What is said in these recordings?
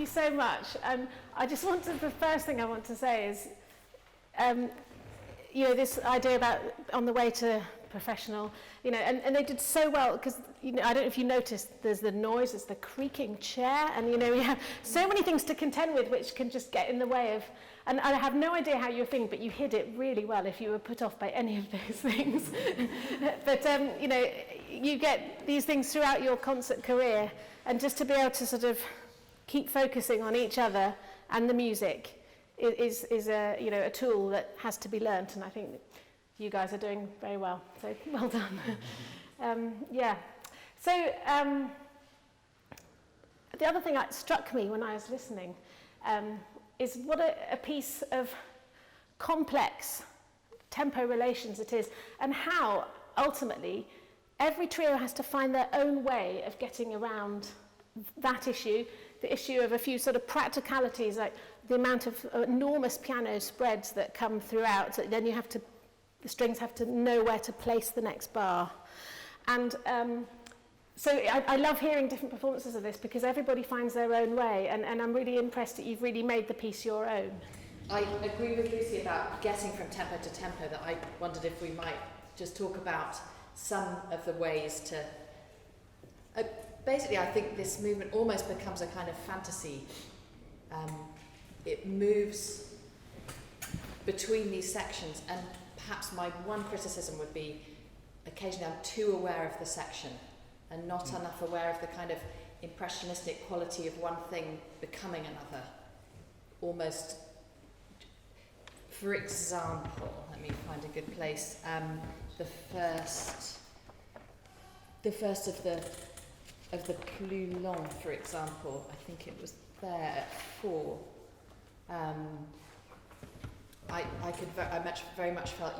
you so much. I just wanted, the first thing I want to say is, you know, this idea about on the way to professional, you know, and they did so well because, you know, I don't know if you noticed, there's the noise, there's the creaking chair, and, you know, we have so many things to contend with which can just get in the way of, and I have no idea how you're thinking, but you hid it really well if you were put off by any of those things. But, you know, you get these things throughout your concert career, and just to be able to sort of keep focusing on each other and the music is a, you know, a tool that has to be learnt, and I think you guys are doing very well, so well done. Yeah. So the other thing that struck me when I was listening is what a piece of complex tempo relations it is, and how ultimately every trio has to find their own way of getting around that issue, the issue of a few sort of practicalities, like the amount of enormous piano spreads that come throughout, so then you have to, the strings have to know where to place the next bar. And so I love hearing different performances of this because everybody finds their own way, and I'm really impressed that you've really made the piece your own. I agree with Lucy about getting from tempo to tempo, that I wondered if we might just talk about some of the ways to... basically, I think this movement almost becomes a kind of fantasy. It moves between these sections, and perhaps my one criticism would be occasionally I'm too aware of the section and not enough aware of the kind of impressionistic quality of one thing becoming another. Almost, for example, let me find a good place. The first of the plus long, for example, I think it was there at 4. I very much felt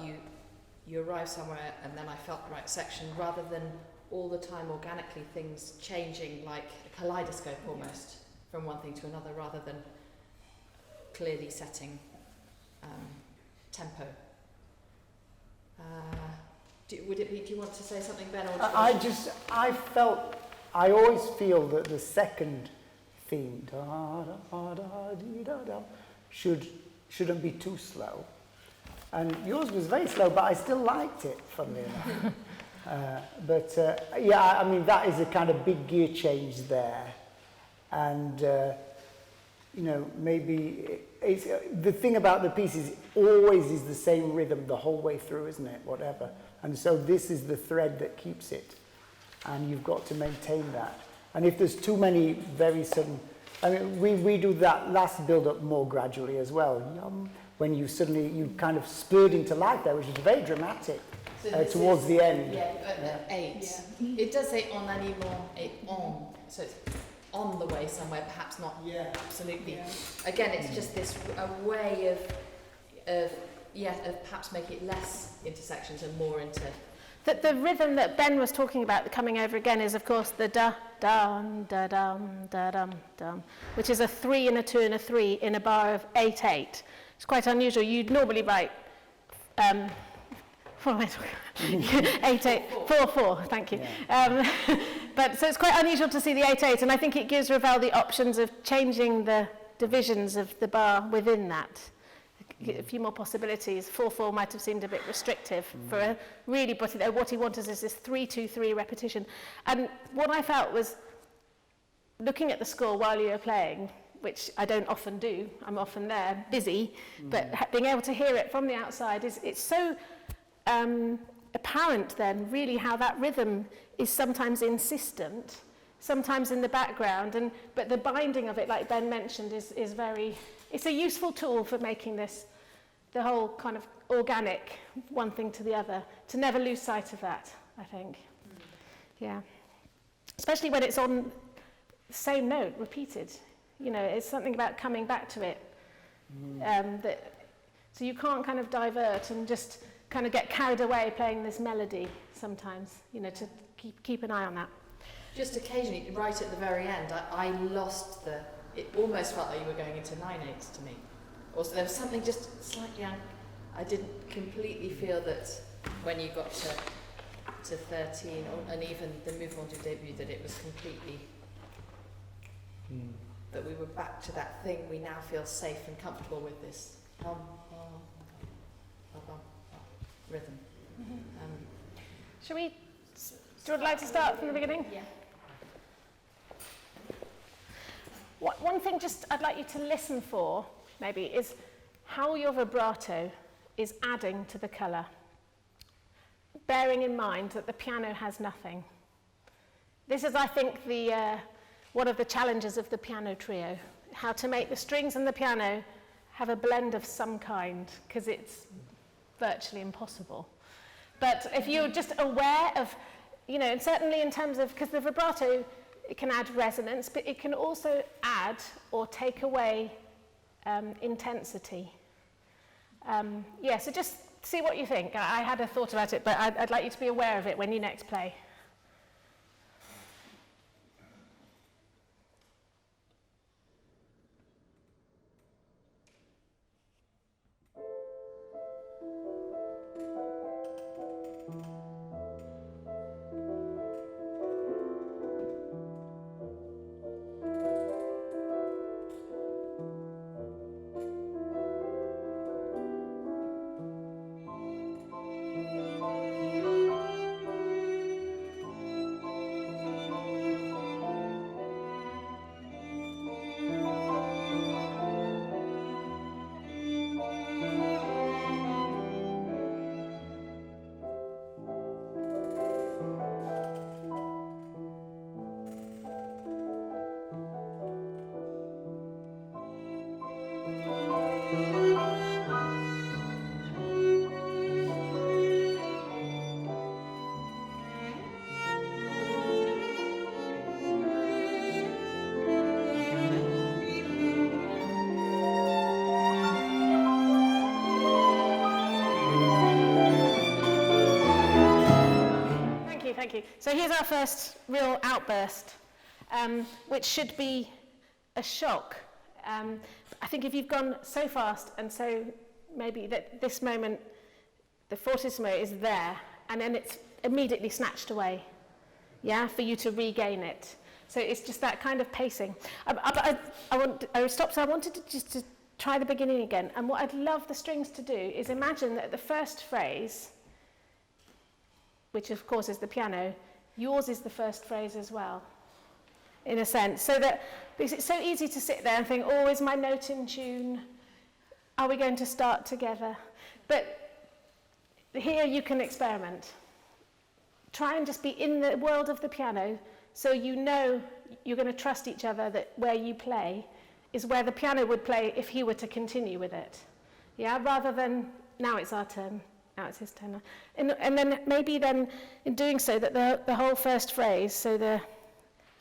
you arrive somewhere and then I felt the right section, rather than all the time organically things changing like a kaleidoscope almost from one thing to another, rather than clearly setting tempo. Do you want to say something, Ben? Or I always feel that the second theme shouldn't be too slow. And yours was very slow, but I still liked it, funnily enough. Yeah, I mean, that is a kind of big gear change there. And, you know, maybe it's, the thing about the piece is always is the same rhythm the whole way through, isn't it? Whatever. And so this is the thread that keeps it. And you've got to maintain that. And if there's too many very sudden, I mean, we do that last build-up more gradually as well. When you suddenly, you kind of spurred into life there, which is very dramatic towards the end. Yeah, 8. Yeah. It does say en animant et en, so it's on the way somewhere, perhaps not absolutely. Yeah. Again, it's just this a way of perhaps make it less into sections and more into... The rhythm that Ben was talking about coming over again is, of course, the da-dum, da-dum, da-dum, dum, which is a 3 and a 2 and a 3 in a bar of 8/8. It's quite unusual. You'd normally write, what am I talking about? 8/8, 4/4, thank you. Yeah. But so it's quite unusual to see the 8/8, and I think it gives Ravel the options of changing the divisions of the bar within that. A few more possibilities. 4/4 might have seemed a bit restrictive for a really, but what he wanted is this 3/2/3 repetition. And what I felt was, looking at the score while you were playing, which I don't often do, I'm often there, busy, but being able to hear it from the outside, it's so apparent then, really, how that rhythm is sometimes insistent, sometimes in the background, but the binding of it, like Ben mentioned, is very, it's a useful tool for making this, the whole kind of organic, one thing to the other, to never lose sight of that, I think. Yeah. Especially when it's on the same note, repeated. You know, it's something about coming back to it. So you can't kind of divert and just kind of get carried away playing this melody sometimes, you know, to keep an eye on that. Just occasionally, right at the very end, I lost it almost felt like you were going into 9/8 to me. Also, there was something just slightly, I didn't completely feel that when you got to 13, and even the mouvement du début, that it was completely... that we were back to that thing we now feel safe and comfortable with, this rhythm. Shall we, do you like to start from the beginning? Yeah. One thing just I'd like you to listen for, maybe, is how your vibrato is adding to the colour, bearing in mind that the piano has nothing. This is, I think, one of the challenges of the piano trio, how to make the strings and the piano have a blend of some kind, because it's virtually impossible. But if you're just aware of, and certainly in terms of, because the vibrato, it can add resonance, but it can also add or take away intensity. So just see what you think. I had a thought about it, but I'd like you to be aware of it when you next play. Thank you. So here's our first real outburst, which should be a shock. I think if you've gone so fast and so maybe that this moment, the fortissimo is there, and then it's immediately snatched away, for you to regain it. So it's just that kind of pacing. I stopped, so I wanted to try the beginning again. And what I'd love the strings to do is imagine that the first phrase, which of course is the piano, yours is the first phrase as well, in a sense. So that, because it's so easy to sit there and think, oh, is my note in tune? Are we going to start together? But here you can experiment. Try and just be in the world of the piano, so you know you're going to trust each other, that where you play is where the piano would play if he were to continue with it. Rather than, now it's our turn. Now it's his turn. And then maybe then, in doing so, that the whole first phrase, so the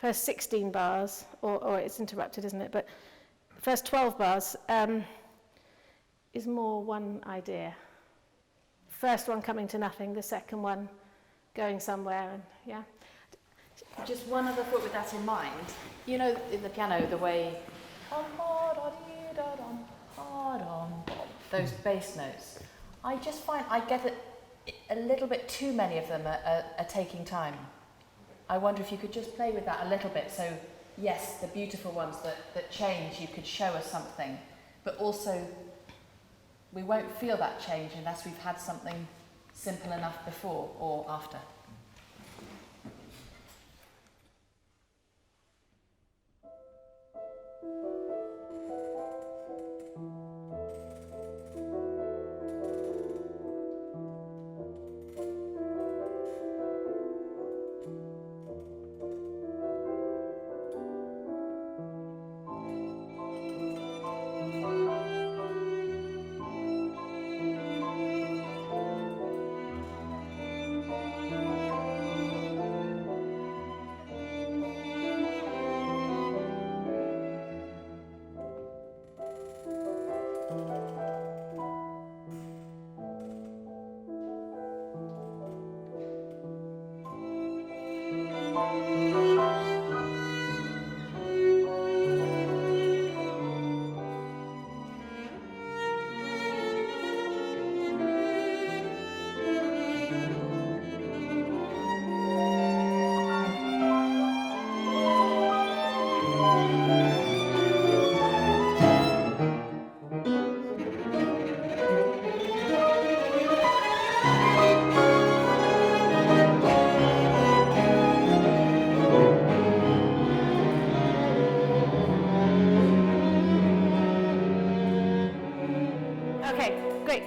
first 16 bars, or it's interrupted, isn't it? But first 12 bars is more one idea. First one coming to nothing, the second one going somewhere, and Just one other thought with that in mind. In the piano, the way those bass notes, I just find I get a little bit too many of them are taking time. I wonder if you could just play with that a little bit. So, yes, the beautiful ones that change, you could show us something, but also we won't feel that change unless we've had something simple enough before or after.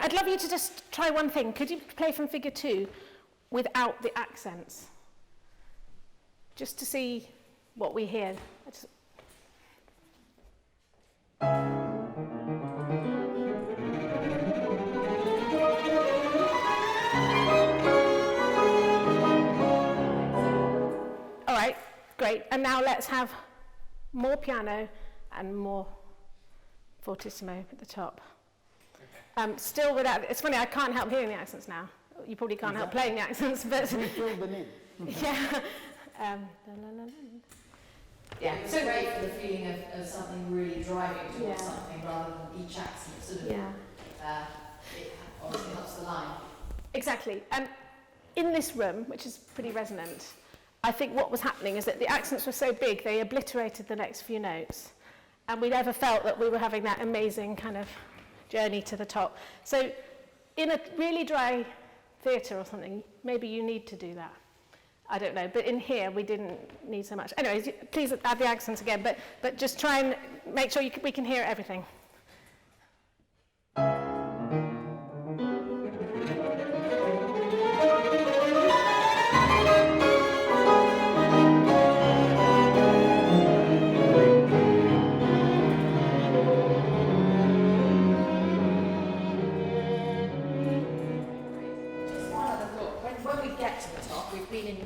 I'd love you to just try one thing. Could you play from figure 2 without the accents? Just to see what we hear. All right, great. And now let's have more piano and more fortissimo at the top. Still without, it's funny, I can't help hearing the accents now. You probably can't help playing the accents, but... We fill them in. Yeah. Yeah, it's great for the feeling of something really driving towards something rather than each accent sort of, it obviously helps the line. Exactly. And in this room, which is pretty resonant, I think what was happening is that the accents were so big, they obliterated the next few notes. And we never felt that we were having that amazing kind of journey to the top. So in a really dry theatre or something, maybe you need to do that. I don't know, but in here we didn't need so much. Anyways, please add the accents again, but just try and make sure we can hear everything.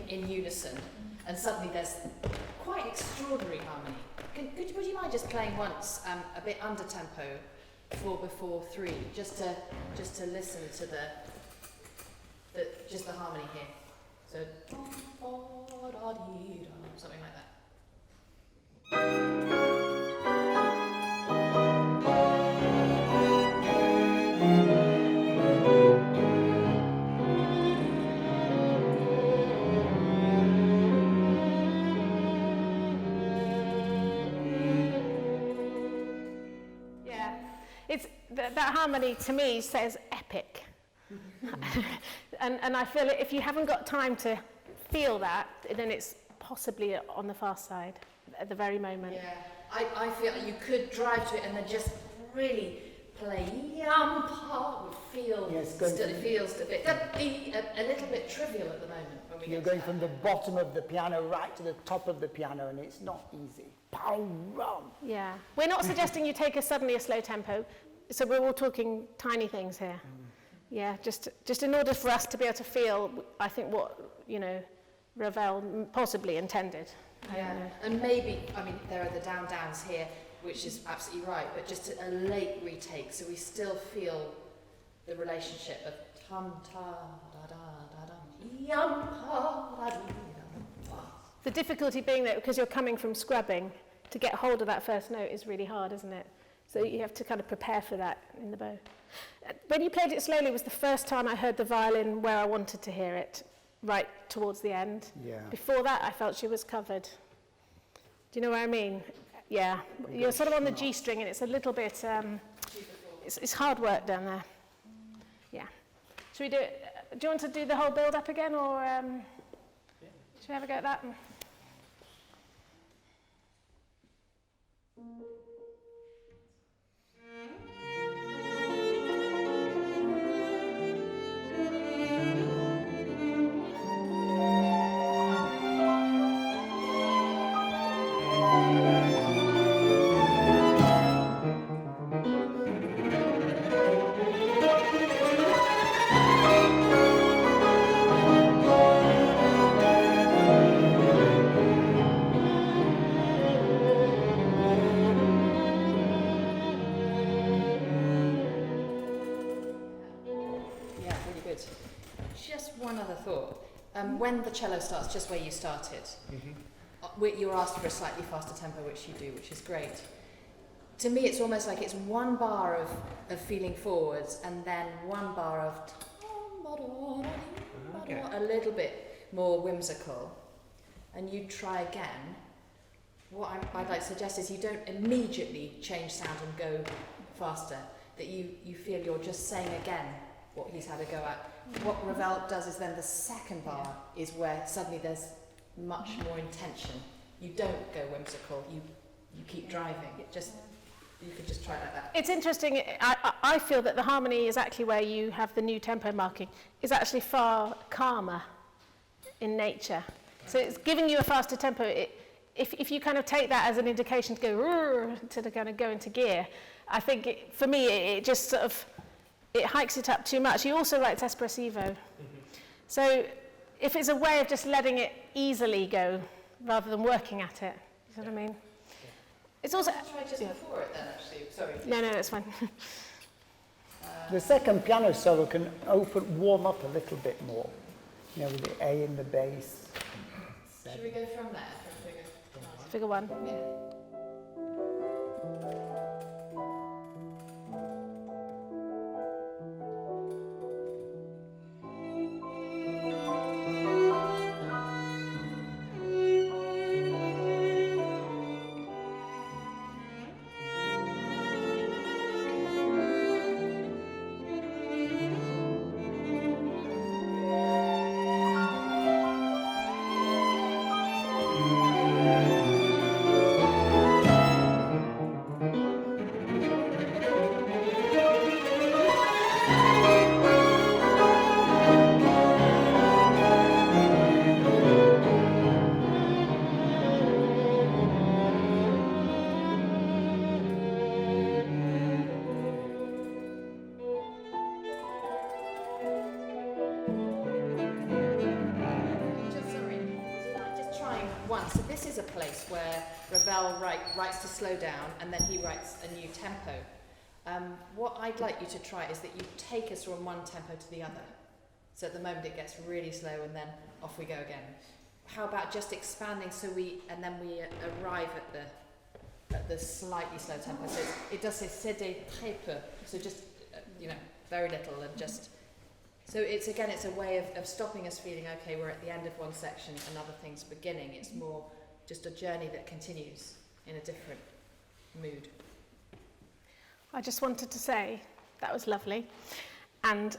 In unison, and suddenly there's quite extraordinary harmony. Would you mind just playing once a bit under tempo, 4 before 3, just to listen to just the harmony here. So something like that. It's that harmony to me says epic. and I feel if you haven't got time to feel that, then it's possibly on the fast side at the very moment. Yeah, I feel like you could drive to it and then just really play yum part. It feels a little bit trivial at the moment. When we You're going from the bottom of the piano right to the top of the piano, and it's not easy. Yeah, we're not suggesting you take suddenly a slow tempo, so we're all talking tiny things here. Yeah, just in order for us to be able to feel, I think what Ravel possibly intended. Yeah, and maybe there are the downs here, which is absolutely right, but just a late retake, so we still feel the relationship of tum ta da da da dum yum pa da dee da. The difficulty being that because you're coming from scrubbing, to get hold of that first note is really hard, isn't it? So you have to kind of prepare for that in the bow. When you played it slowly was the first time I heard the violin where I wanted to hear it, right towards the end. Yeah. Before that, I felt she was covered. Do you know what I mean? Yeah. You're sort of on the G string, and it's a little bit, it's hard work down there. Yeah. Should we do it? Do you want to do the whole build-up again, or should we have a go at that? When the cello starts just where you started, you're asked for a slightly faster tempo, which you do, which is great. To me, it's almost like it's one bar of feeling forwards and then one bar of a little bit more whimsical, and you try again. What I'd like to suggest is you don't immediately change sound and go faster, that you feel you're just saying again what he's had a go at. What Ravel does is then the second bar is where suddenly there's much more intention. You don't go whimsical, you keep driving. you could just try it like that. It's interesting. I feel that the harmony is actually where you have the new tempo marking is actually far calmer in nature. So it's giving you a faster tempo. If you kind of take that as an indication to go to kind of go into gear, I think for me it just sort of it hikes it up too much. He also writes espressivo. So if it's a way of just letting it easily go rather than working at it, you know what I mean? It's also Try just before it then, actually. Sorry. no, it's fine. The second piano solo can warm up a little bit more, you know, with the A in the bass. Should we go from there? Figure 1. Yeah. So this is a place where Ravel writes to slow down, and then he writes a new tempo. What I'd like you to try is that you take us from one tempo to the other. So at the moment it gets really slow, and then off we go again. How about just expanding so we arrive at the slightly slow tempo. So it does say c'est des très peu. So just very little, and just. So it's a way of stopping us feeling, okay, we're at the end of one section and other things beginning. It's more just a journey that continues in a different mood. I just wanted to say that was lovely. And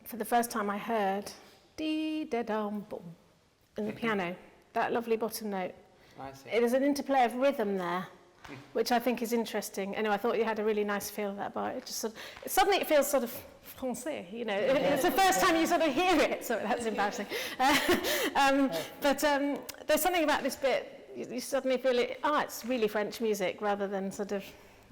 for the first time I heard dee-da-dum-bum in the piano, that lovely bottom note. I see. It is an interplay of rhythm there, which I think is interesting. Anyway, I thought you had a really nice feel of that bar. It just suddenly it feels sort of français, It's the first time you sort of hear it. Sorry, that's embarrassing. But there's something about this bit, you suddenly feel it, it's really French music rather than sort of...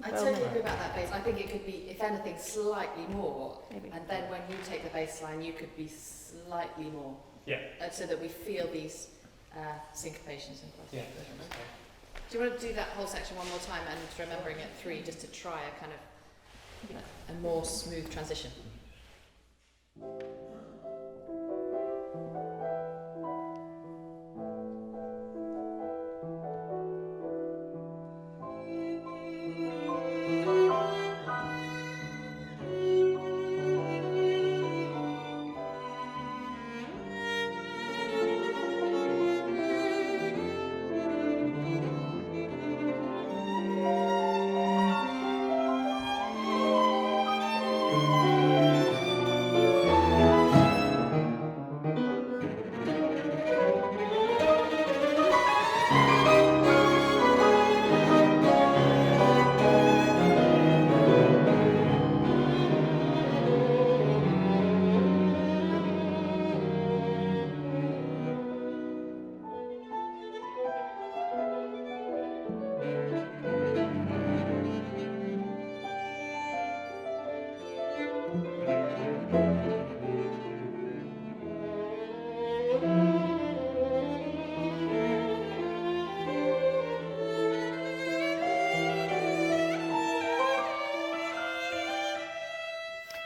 I totally agree about that bass. I think it could be, if anything, slightly more. Maybe. And then when you take the bass line, you could be slightly more. Yeah. So that we feel these syncopations and Yeah. Okay. Do you want to do that whole section one more time, and remembering at 3, just to try a kind of a more smooth transition?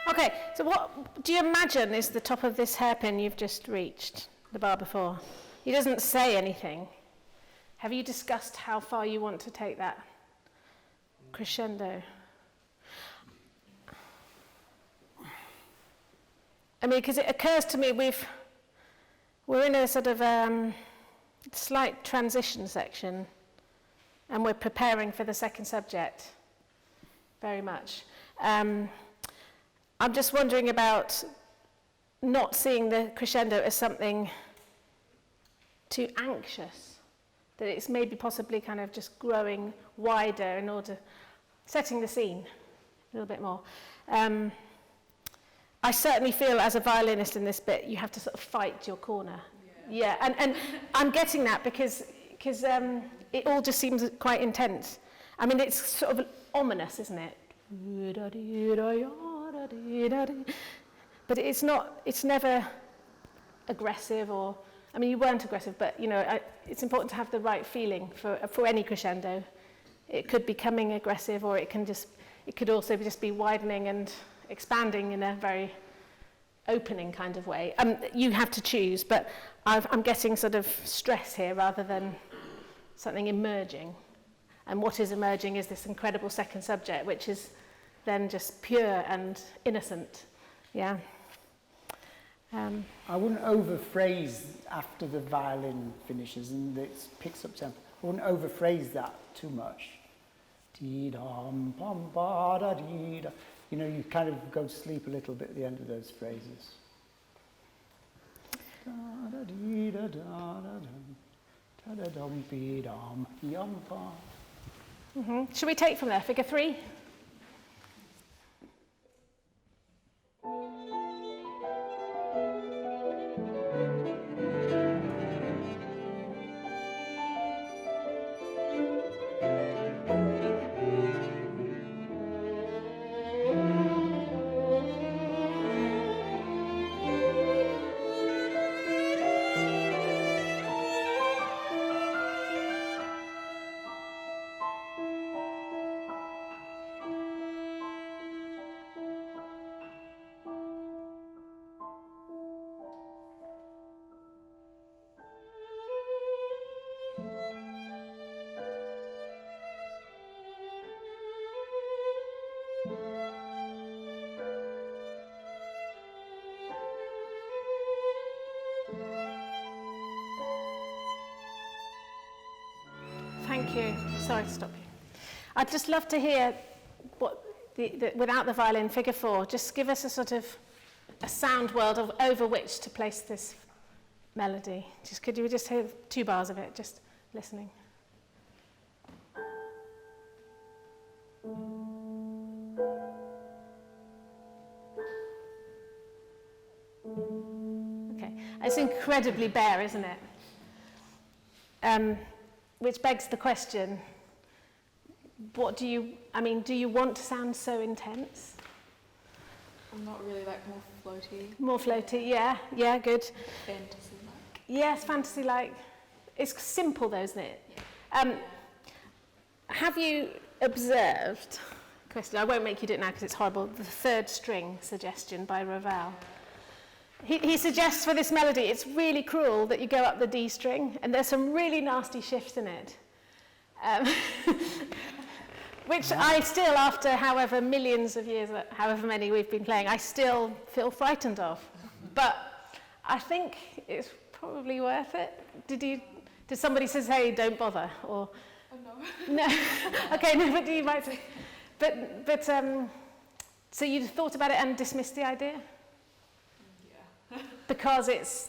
Okay, so what do you imagine is the top of this hairpin you've just reached, the bar before? He doesn't say anything. Have you discussed how far you want to take that crescendo? I mean, because it occurs to me we're in a sort of slight transition section, and we're preparing for the second subject very much. I'm just wondering about not seeing the crescendo as something too anxious, that it's maybe possibly kind of just growing wider in order, setting the scene a little bit more. I certainly feel as a violinist in this bit, you have to sort of fight your corner. Yeah, and I'm getting that because it all just seems quite intense. I mean, it's sort of ominous, isn't it? But it's not, it's never aggressive or, I mean, you weren't aggressive, but, you know, it's important to have the right feeling for any crescendo. It could be coming aggressive, or it could also just be widening and expanding in a very opening kind of way. You have to choose, but I'm getting sort of stress here rather than something emerging. And what is emerging is this incredible second subject, which is then just pure and innocent. Yeah. I wouldn't overphrase after the violin finishes and it picks up tempo. I wouldn't overphrase that too much. Dee-dum, bum, ba-da-dee-da. You know, you kind of go to sleep a little bit at the end of those phrases. Should we take from there, figure 3? Thank you. Sorry to stop you. I'd just love to hear what without the violin, figure 4, just give us a sort of a sound world over which to place this melody. Just could you just hear 2 bars of it, just listening? Okay, it's incredibly bare, isn't it? Which begs the question, what do you want to sound so intense? I'm not really, like, more floaty. More floaty, yeah, good. Fantasy-like. Yes, fantasy-like. It's simple though, isn't it? Yeah. Have you observed, question, I won't make you do it now because it's horrible, the 3rd string suggestion by Ravel? He suggests for this melody, it's really cruel that you go up the D string, and there's some really nasty shifts in it. Which I still, after however millions of years, however many we've been playing, I still feel frightened of. But I think it's probably worth it. Did somebody say, hey, don't bother? Or, Oh, no. no? Okay, no, but you might say. But so you thought about it and dismissed the idea? Because it's...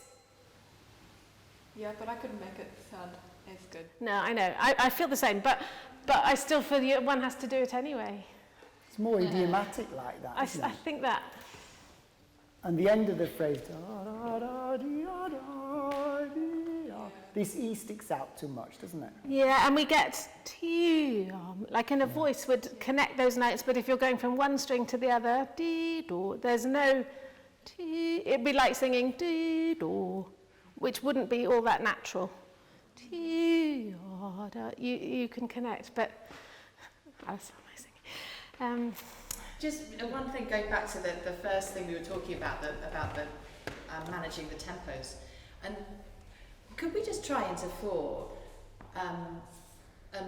Yeah, but I couldn't make it sound as good. No, I know. I feel the same, but I still feel one has to do it anyway. It's more idiomatic like that, isn't I it? think that... And the end of the phrase, da-da-da-dee-da-da-dee-da. This E sticks out too much, doesn't it? Yeah, and we get like in a voice would connect those notes, but if you're going from one string to the other, dee-do, there's no... It'd be like singing dee-do, which wouldn't be all that natural. You can connect, but that's amazing. Just one thing, going back to the first thing we were talking about, managing the tempos, and could we just try into 4 and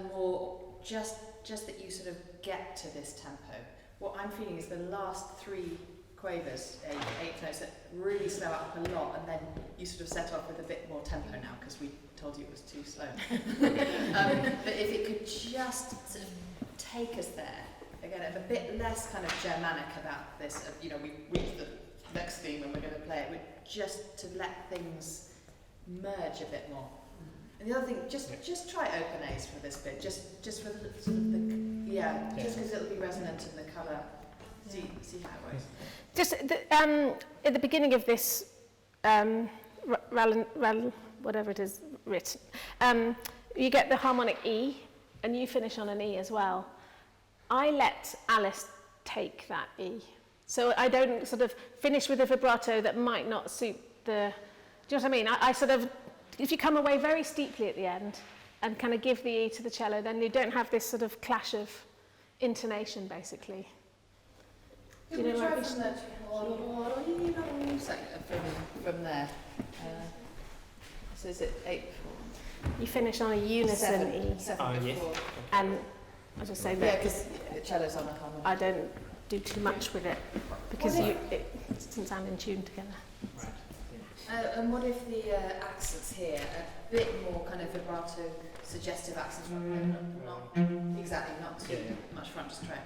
more just that you sort of get to this tempo. What I'm feeling is the last 3 quavers, 8 notes that really slow up a lot, and then you sort of set off with a bit more tempo now because we told you it was too slow. But if it could just sort of take us there, again, a bit less kind of Germanic about this, we reach the next theme and we're going to play it, just to let things merge a bit more. And the other thing, just try open A's for this bit, just for the sort of the Yeah, just because it'll be resonant in the colour. See how it works. Just at the beginning of this, whatever it is, written, you get the harmonic E, and you finish on an E as well. I let Alice take that E. So I don't sort of finish with a vibrato that might not suit the... Do you know what I mean? I sort of... If you come away very steeply at the end and kind of give the E to the cello, then you don't have this sort of clash of intonation, basically. Do you know try from there? So is it 8? You finish on a unison E. 7 yes. And I'll just say Yeah, that because the cello's on a harmonic. I don't do too much with it because it doesn't sound in tune together. And what if the accents here are a bit more kind of vibrato, suggestive accents, not exactly, not too much front, just try it.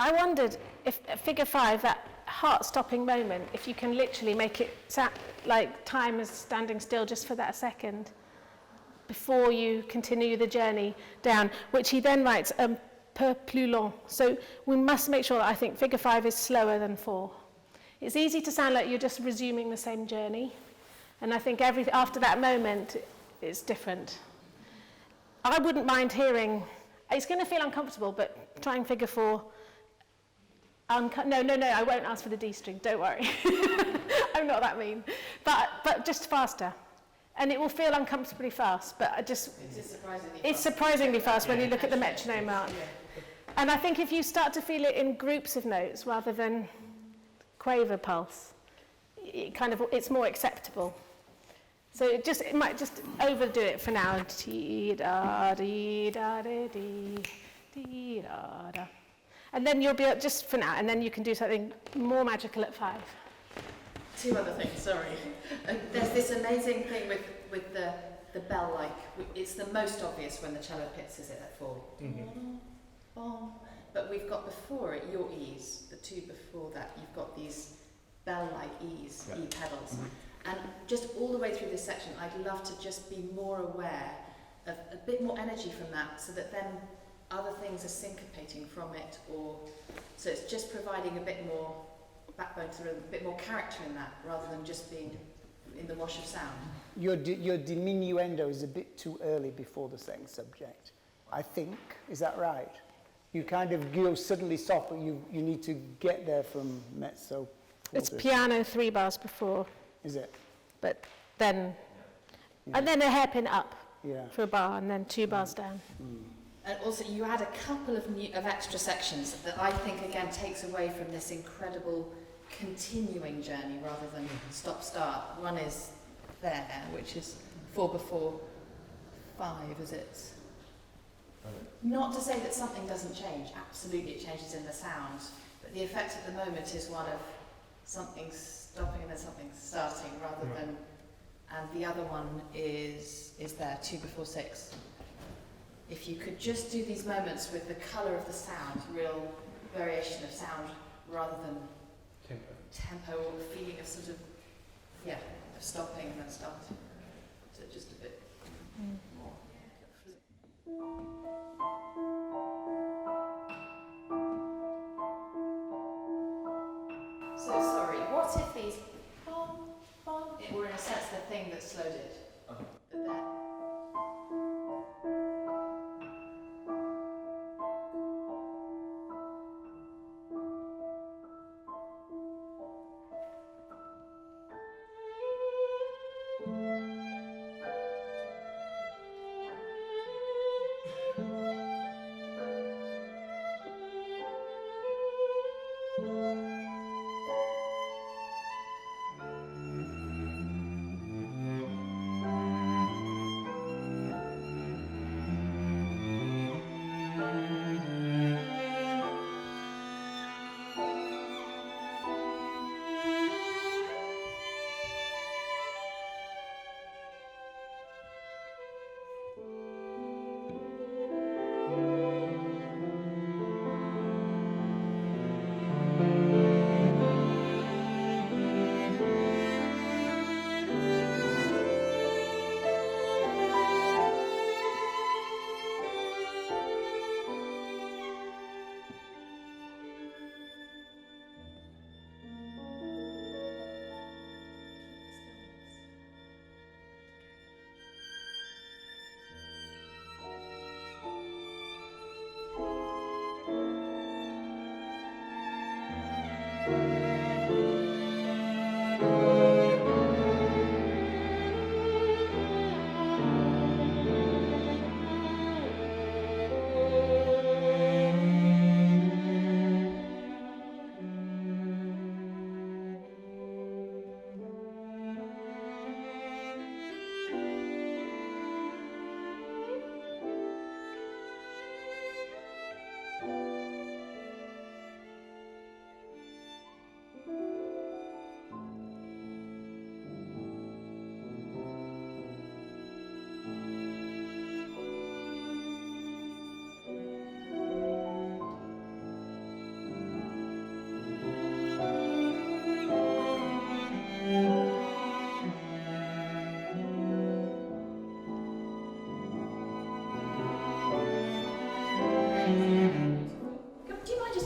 I wondered if at figure 5, that heart-stopping moment, if you can literally make it like time is standing still just for that second before you continue the journey down, which he then writes peu plus long. So we must make sure that I think figure 5 is slower than 4. It's easy to sound like you're just resuming the same journey, and I think after that moment, it's different. I wouldn't mind hearing, it's going to feel uncomfortable, but trying figure 4. No, I won't ask for the D string, don't worry. I'm not that mean. But just faster. And it will feel uncomfortably fast, but it's surprisingly fast when you look at the metronome mark. And I think if you start to feel it in groups of notes rather than quaver pulse, it's more acceptable. So it might just overdo it for now. Dee da dee da dee dee da da. And then you'll be just for now, and then you can do something more magical at 5. 2 other things, sorry. There's this amazing thing with the bell-like. It's the most obvious when the cello pitches it at 4. Mm-hmm. But we've got before it your E's, the 2 before that, you've got these bell-like E's, E pedals. Mm-hmm. And just all the way through this section, I'd love to just be more aware of a bit more energy from that, so that then other things are syncopating from it, so it's just providing a bit more backbone to a bit more character in that, rather than just being in the wash of sound. Your diminuendo is a bit too early before the second subject, I think. Is that right? you kind of go suddenly stop, but you need to get there from mezzo. It's quarter. piano 3 bars before, Is it? but then, and then a hairpin up Yeah. for a bar, and then 2 bars down. And also, you add a couple of extra sections that I think again takes away from this incredible continuing journey rather than stop-start. One is there, which is 4 before 5, is it? Not to say that something doesn't change. Absolutely, it changes in the sound, but the effect at the moment is one of something stopping and then something starting rather than. And the other one is there, 2 before 6. If you could just do these moments with the colour of the sound, real variation of sound, rather than tempo or the feeling of sort of, of stopping and then starting. So just a bit more. So sorry, what if these it were in a sense the thing that slowed it?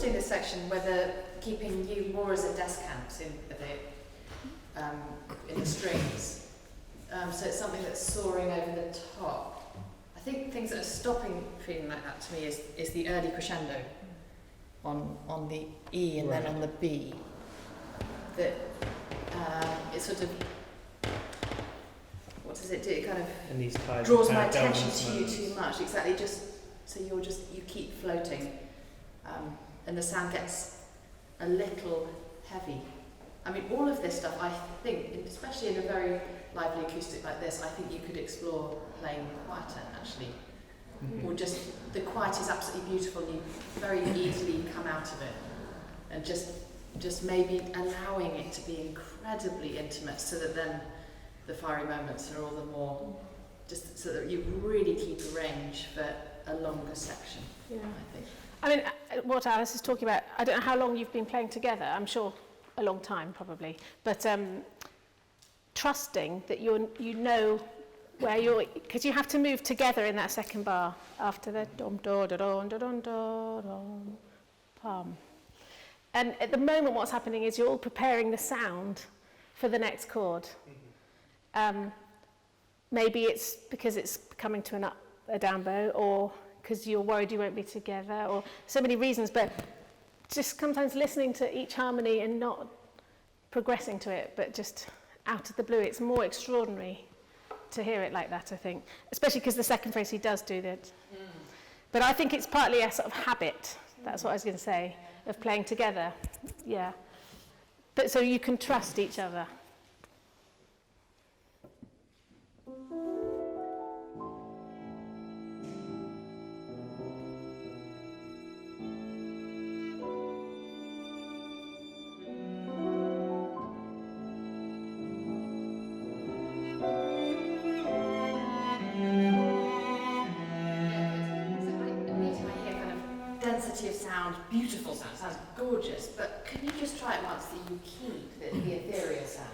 But then section, whether keeping you more as a descant in the strings. So it's something that's soaring over the top. I think things that are stopping feeling like that to me is the early crescendo on the E and then on the B. That it sort of, what does it do? It kind of draws my attention to you too much. Exactly, just so you keep floating. And the sound gets a little heavy. I mean, all of this stuff, I think, especially in a very lively acoustic like this, I think you could explore playing quieter, actually. Mm-hmm. Or just, the quiet is absolutely beautiful, you very easily come out of it. And just maybe allowing it to be incredibly intimate so that then the fiery moments are all the more, just so that you really keep a range for a longer section, I think. I mean, what Alice is talking about, I don't know how long you've been playing together, I'm sure a long time probably, but trusting that you know where you're, because you have to move together in that second bar after the dom do da dom da dom da dom pam. And at the moment what's happening is you're all preparing the sound for the next chord. Maybe it's because it's coming to a down bow, or because you're worried you won't be together, or so many reasons, but just sometimes listening to each harmony and not progressing to it, but just out of the blue, it's more extraordinary to hear it like that, I think, especially because the second phrase he does do that. But I think it's partly a sort of habit, that's what I was going to say, of playing together, yeah. But so you can trust each other. Beautiful sounds gorgeous, but can you just try it once that you keep the ethereal sound?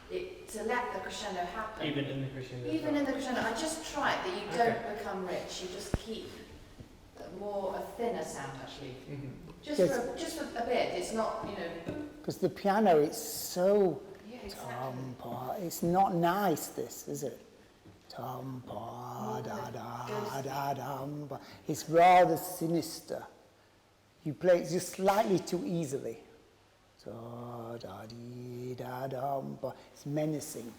To let the crescendo happen. Even in the crescendo. Even in the crescendo, I just try it that you don't become rich. You just keep a thinner sound actually. Just for a bit. It's not, you know. Because the piano, it's so exactly. It's not nice. This is it. Da da da dum. It's rather sinister. You play it just slightly too easily. Da da dee da dum. It's menacing.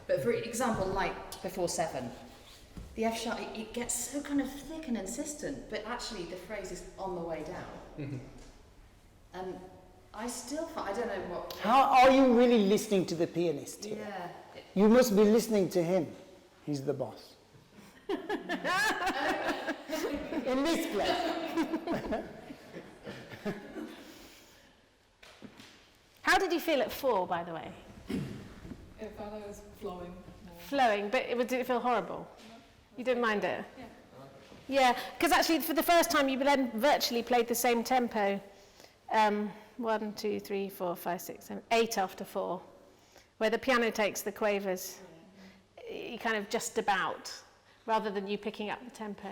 But for example, like before 7, the F sharp, it gets so kind of thick and insistent, but actually the phrase is on the way down. And I still find, I don't know what... How are you really listening to the pianist here? Yeah. You must be listening to him. He's the boss. In this place. How did you feel at 4, by the way? It felt like it was flowing more. Flowing, but did it feel horrible? You didn't mind it? Yeah. Yeah, because actually for the first time you then virtually played the same tempo. 1, 2, 3, 4, 5, 6, 7, 8 after 4, where the piano takes the quavers, you kind of just about, rather than you picking up the tempo.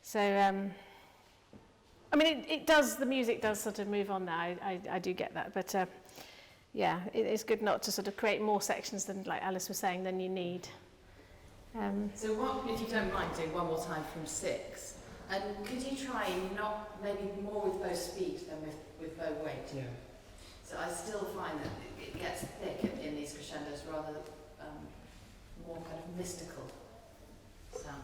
So, I mean, it does, the music does sort of move on there, I do get that, but yeah, it's good not to sort of create more sections than, like Alice was saying, than you need. So what, if you don't mind, do one more time from 6. And could you try not, maybe more with bow speed than with bow weight? Yeah. So I still find that it gets thick in these crescendos, rather more kind of mystical sound.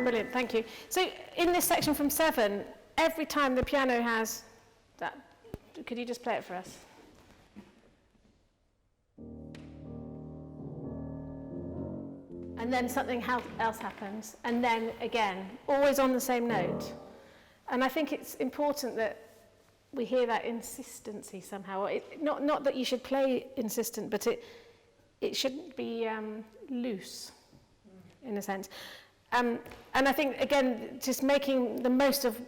Brilliant, thank you. So in this section from 7, every time the piano has that, could you just play it for us? and then something else happens, and then again, always on the same note. And I think it's important that we hear that insistency somehow. Not that you should play insistent, but it shouldn't be loose, in a sense. And I think, again, just making the most of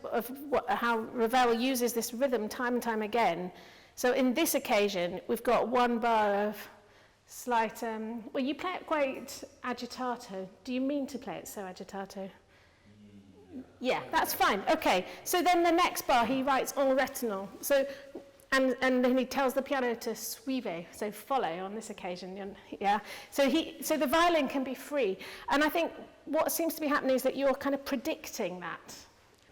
how Ravel uses this rhythm time and time again. So in this occasion, we've got one bar of slight, well, you play it quite agitato. Do you mean to play it so agitato? Yeah, that's fine. Okay, so then the next bar he writes en retenant. So, and then he tells the piano to suive, so follow on this occasion. Yeah. So the violin can be free, and I think what seems to be happening is that you're kind of predicting that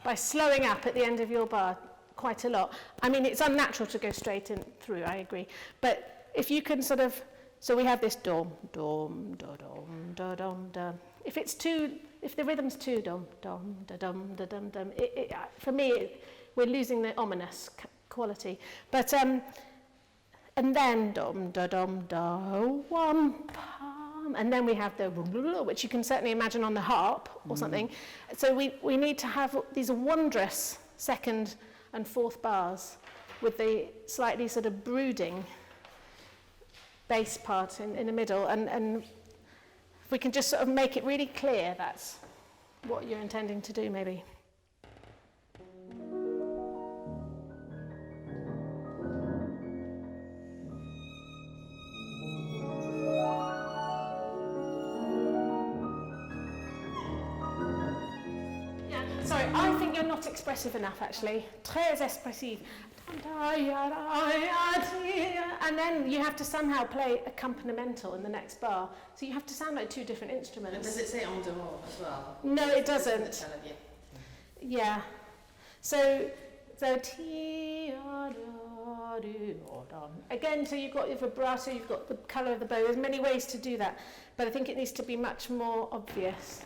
by slowing up at the end of your bar quite a lot. I mean, it's unnatural to go straight in through. I agree, but if you can sort of, so we have this dom dom da dom da dom da. If the rhythm's too dum dum da dum da dum dum, for me we're losing the ominous quality. But and then dum da dum da one palm, and then we have the which you can certainly imagine on the harp or something. So we need to have these wondrous second and fourth bars with the slightly sort of brooding bass part in the middle, and if we can just sort of make it really clear that's what you're intending to do, maybe. Yeah, sorry, I think you're not expressive enough, actually. Très expressive. And then you have to somehow play accompanimental in the next bar. So you have to sound like two different instruments. And does it say en dehors as well? No, it doesn't. Yeah. So again, so you've got your vibrato, you've got the colour of the bow. There's many ways to do that, but I think it needs to be much more obvious.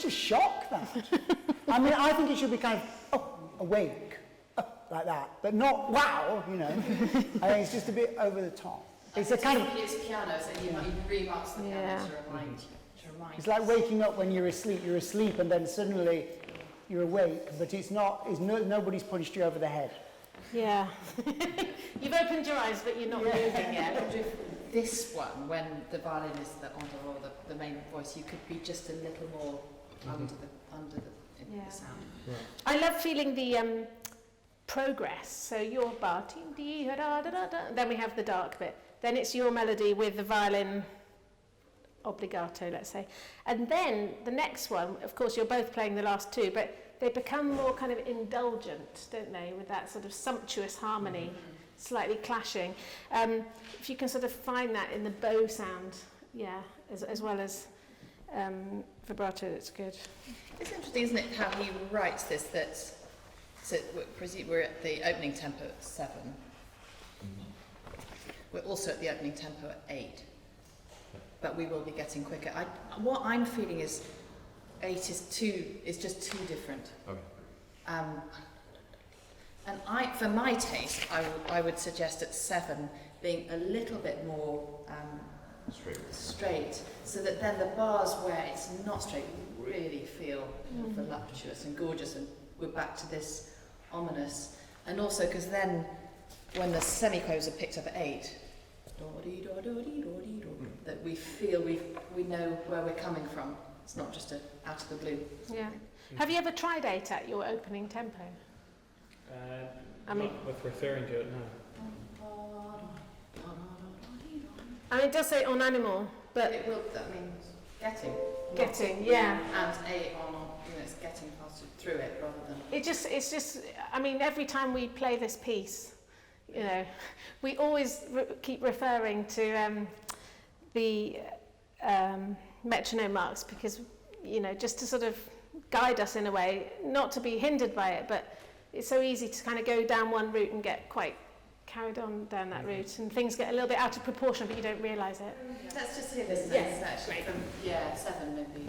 Shock that. I mean, I think it should be kind of awake, like that, but not wow, you know. I think it's just a bit over the top. It's a kind of. It's piano, so you remarks the piano to remind. It's like waking up when you're asleep, and then suddenly you're awake, but it's not. Nobody's punched you over the head. Yeah. You've opened your eyes, but you're not moving yet. This one, when the violin is the en dehors, the main voice, you could be just a little more under the sound. Right. I love feeling the progress. So your bar, then we have the dark bit. Then it's your melody with the violin obbligato, let's say. And then the next one, of course, you're both playing the last two, but they become more kind of indulgent, don't they, with that sort of sumptuous harmony, slightly clashing. If you can sort of find that in the bow sound, as well as vibrato, it's good. It's interesting, isn't it, how he writes this, that, so we're at the opening tempo at 7. We're also at the opening tempo at 8, but we will be getting quicker. What I'm feeling is 8 is just too different. Okay. And for my taste, I would suggest at 7 being a little bit more straight, so that then the bars where it's not straight really feel voluptuous and gorgeous, and we're back to this ominous. And also because then when the semiquavers are picked up at 8, that we feel we know where we're coming from. It's not just out of the blue. Yeah. Have you ever tried 8 at your opening tempo? I mean, not with referring to it, no. I mean, it does say en animal, but it will. That means getting Getting, yeah. And A on, it's getting faster through it rather than... It's just, I mean, every time we play this piece, we always keep referring to the metronome marks because, just to sort of guide us in a way, not to be hindered by it, but it's so easy to kind of go down one route and get quite carried on down that route, and things get a little bit out of proportion, but you don't realise it. Let's just hear this Yes, next section from 7 maybe.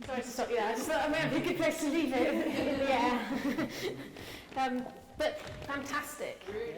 Sorry to stop you there. I just thought it might be a good place to leave it in the air. But fantastic. Really?